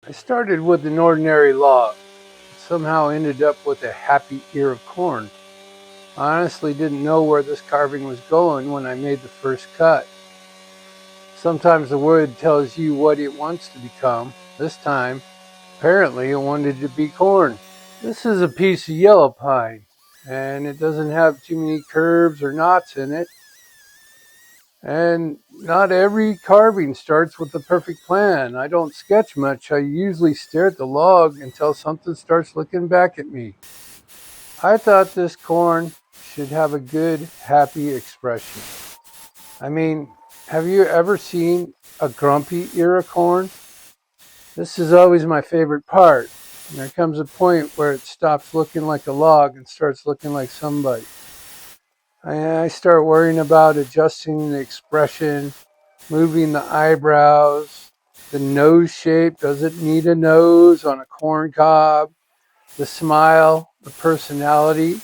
I started with an ordinary log, but somehow ended up with a happy ear of corn. I honestly didn't know where this carving was going when I made the first cut. Sometimes the wood tells you what it wants to become. This time, apparently it wanted to be corn. This is a piece of yellow pine, and it doesn't have too many curves or knots in it. And not every carving starts with the perfect plan. I don't sketch much. I usually stare at the log until something starts looking back at me. I thought this corn should have a good, happy expression. I mean, have you ever seen a grumpy ear of corn? This is always my favorite part. And there comes a point where it stops looking like a log and starts looking like somebody. I start worrying about adjusting the expression, moving the eyebrows, the nose shape. Does it need a nose on a corn cob? The smile, the personality,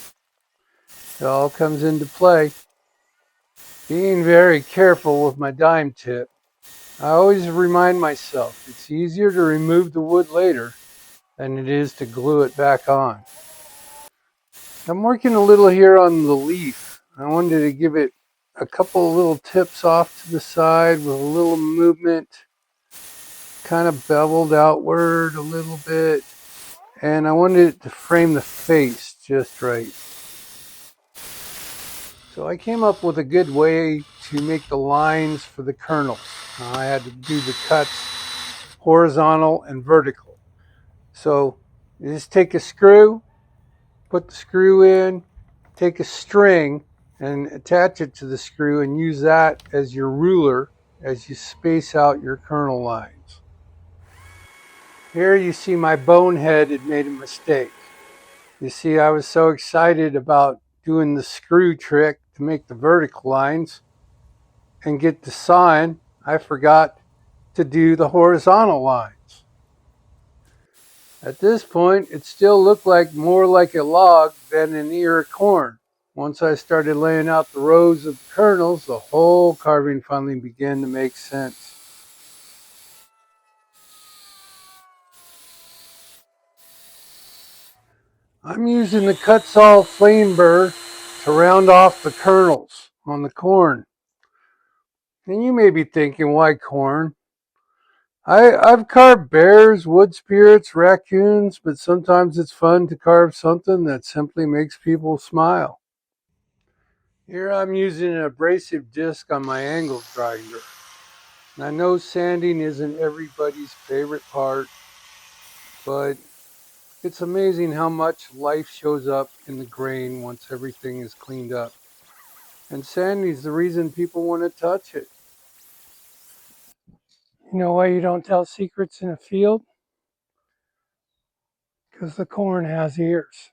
it all comes into play. Being very careful with my dime tip, I always remind myself it's easier to remove the wood later than it is to glue it back on. I'm working a little here on the leaf. I wanted to give it a couple of little tips off to the side with a little movement, kind of beveled outward a little bit, and I wanted it to frame the face just right. So I came up with a good way to make the lines for the kernels. I had to do the cuts horizontal and vertical. So you just take a screw, put the screw in, take a string and attach it to the screw and use that as your ruler as you space out your kernel lines. Here you see my bonehead had made a mistake. You see, I was so excited about doing the screw trick to make the vertical lines and get the sawing, I forgot to do the horizontal lines. At this point, it still looked more like a log than an ear of corn. Once I started laying out the rows of kernels, the whole carving finally began to make sense. I'm using the cut-saw flame burr to round off the kernels on the corn. And you may be thinking, why corn? I've carved bears, wood spirits, raccoons, but sometimes it's fun to carve something that simply makes people smile. Here I'm using an abrasive disc on my angle grinder. And I know sanding isn't everybody's favorite part, but it's amazing how much life shows up in the grain once everything is cleaned up. And sanding is the reason people want to touch it. You know why you don't tell secrets in a field? Because the corn has ears.